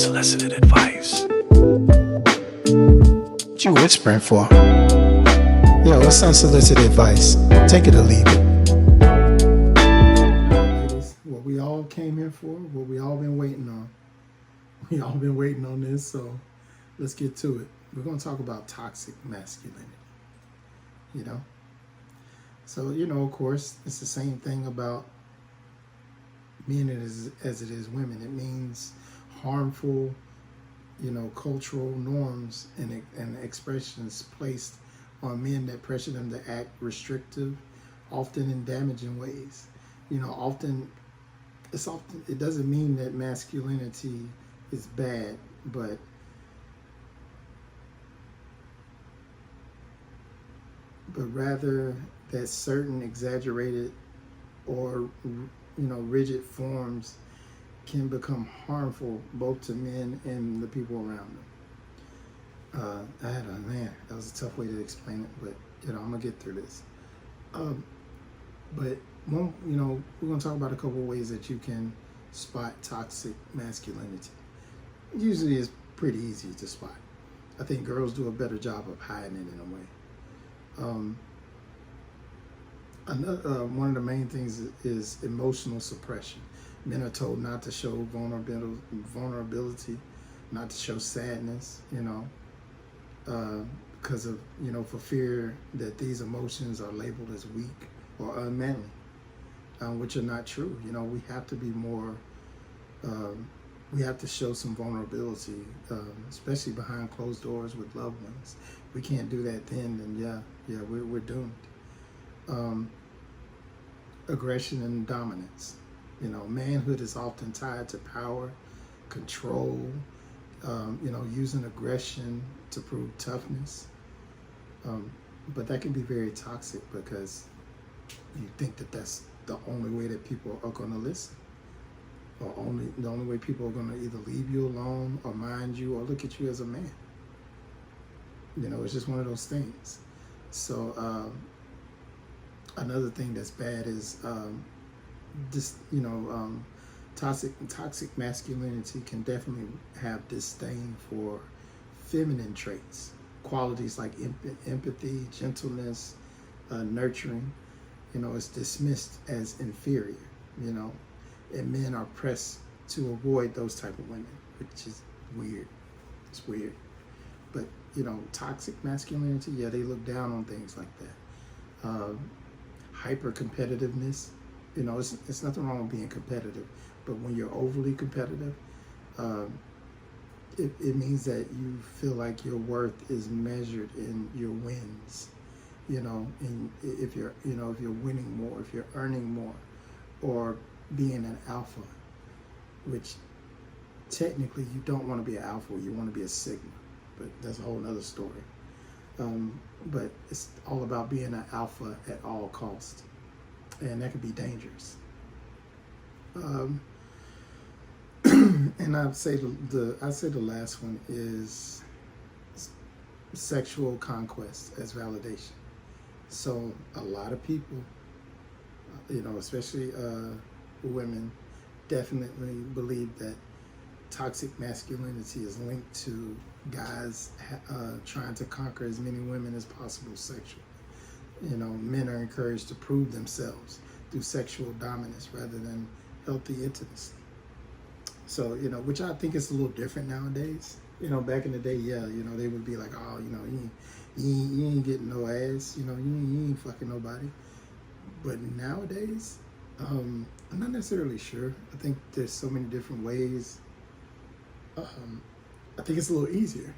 Unsolicited advice. What you whispering for? Yo, what's unsolicited advice? Take it or leave it. It is what we all came here for, what we all been waiting on. We all been waiting on this, so let's get to it. We're going to talk about toxic masculinity. So, of course, it's the same thing about men as it is women. It means harmful, cultural norms and expressions placed on men that pressure them to act restrictive, often in damaging ways. It doesn't mean that masculinity is bad, but rather that certain exaggerated or rigid forms can become harmful both to men and the people around them. That was a tough way to explain it, but I'm gonna get through this. But we're gonna talk about a couple of ways that you can spot toxic masculinity. Usually, it's pretty easy to spot. I think girls do a better job of hiding it in a way. One of the main things is emotional suppression. Men are told not to show vulnerability, not to show sadness, because of, for fear that these emotions are labeled as weak or unmanly, which are not true. We have to be more, we have to show some vulnerability, especially behind closed doors with loved ones. We can't do that then we're doomed. Aggression and dominance. Manhood is often tied to power, control, using aggression to prove toughness. But that can be very toxic because you think that that's the only way that people are going to listen. Or the only way people are going to either leave you alone or mind you or look at you as a man. It's just one of those things. So another thing that's bad is toxic masculinity can definitely have disdain for feminine traits, qualities like empathy, gentleness, nurturing. It's dismissed as inferior. And men are pressed to avoid those type of women, which is weird. It's weird. But toxic masculinity, they look down on things like that. Hyper competitiveness, it's nothing wrong with being competitive, but when you're overly competitive, it means that you feel like your worth is measured in your wins, and if you're winning more, if you're earning more, or being an alpha, which technically you don't want to be an alpha, you want to be a sigma, but that's a whole nother story. But it's all about being an alpha at all costs, and that can be dangerous. And I'd say the last one is sexual conquest as validation. So a lot of people, especially women, definitely believe that toxic masculinity is linked to guys trying to conquer as many women as possible sexually. Men are encouraged to prove themselves through sexual dominance rather than healthy intimacy. So, which I think is a little different nowadays. Back in the day, they would be like, oh, you ain't getting no ass, you ain't fucking nobody. But nowadays, I'm not necessarily sure. I think there's so many different ways. I think it's a little easier.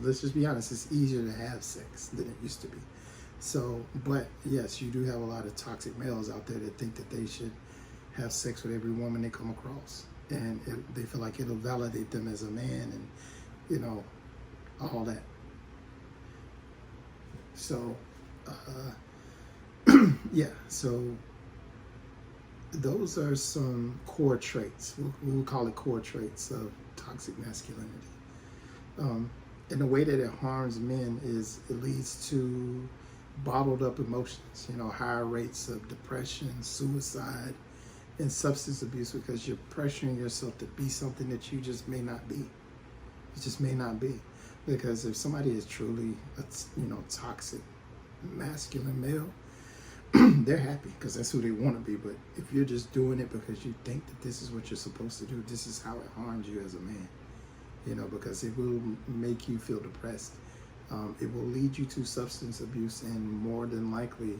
Let's just be honest, it's easier to have sex than it used to be. So, but yes, you do have a lot of toxic males out there that think that they should have sex with every woman they come across. And they feel like it'll validate them as a man and, all that. So, so those are some core traits. We'll call it core traits of toxic masculinity. And the way that it harms men is it leads to bottled up emotions, higher rates of depression, suicide, and substance abuse because you're pressuring yourself to be something that you just may not be. It just may not be. Because if somebody is truly a toxic masculine male, they're happy because that's who they want to be. But if you're just doing it because you think that this is what you're supposed to do, this is how it harms you as a man. Because it will make you feel depressed. It will lead you to substance abuse, and more than likely,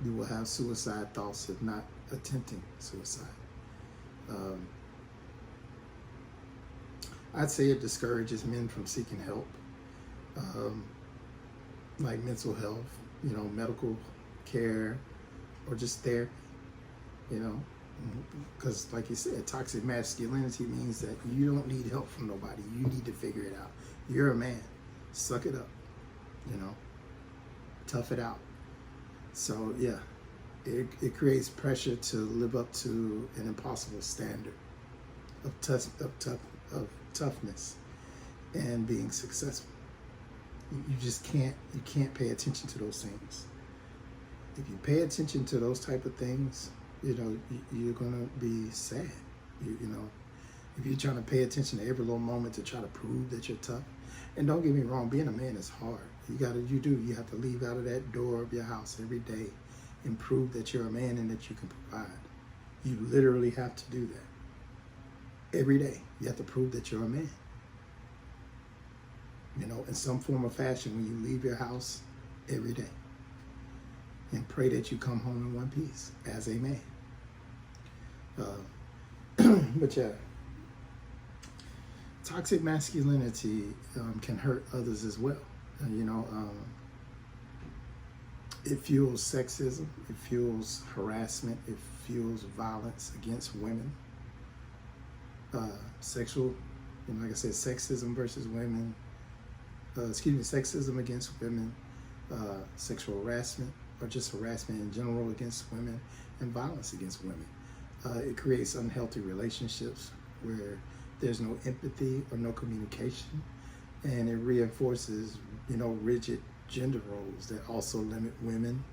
you will have suicide thoughts, if not attempting suicide. I'd say it discourages men from seeking help, like mental health, medical care, or just therapy, because like you said, toxic masculinity means that you don't need help from nobody. You need to figure it out. You're a man. Suck it up, tough it out. So yeah, it creates pressure to live up to an impossible standard of toughness and being successful. You just can't pay attention to those things. If you pay attention to those type of things, you're gonna be sad. If you're trying to pay attention to every little moment to try to prove that you're tough. And don't get me wrong, being a man is hard. You have to leave out of that door of your house every day and prove that you're a man and that you can provide. You literally have to do that. Every day, you have to prove that you're a man. In some form or fashion, when you leave your house every day. And pray that you come home in one piece as a man. But yeah, toxic masculinity can hurt others as well. It fuels sexism, it fuels harassment, it fuels violence against women. Sexual, like I said, sexism versus women, sexism against women, sexual harassment, or just harassment in general against women, and violence against women. It creates unhealthy relationships where there's no empathy or no communication, and it reinforces, rigid gender roles that also limit women,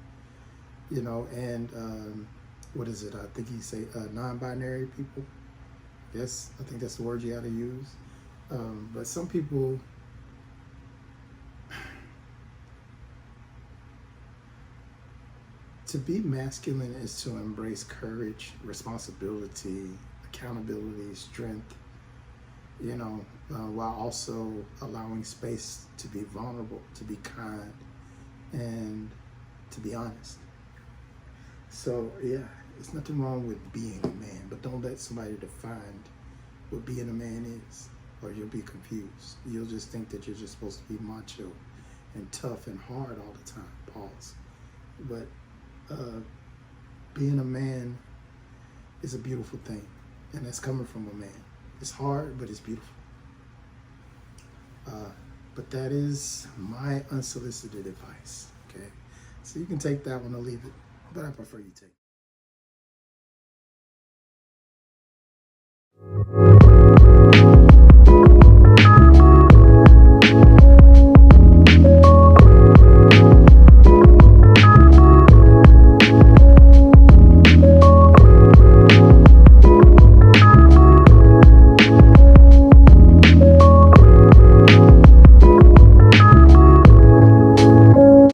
and what is it? I think you say non-binary people. Yes, I think that's the word you got to use. But some people, to be masculine is to embrace courage, responsibility, accountability, strength, while also allowing space to be vulnerable, to be kind, and to be honest. So yeah, there's nothing wrong with being a man, but don't let somebody define what being a man is, or you'll be confused. You'll just think that you're just supposed to be macho and tough and hard all the time. Pause. But being a man is a beautiful thing, and that's coming from a man. It's hard, but it's beautiful. But that is my unsolicited advice, okay? So you can take that one or leave it, but I prefer you take it.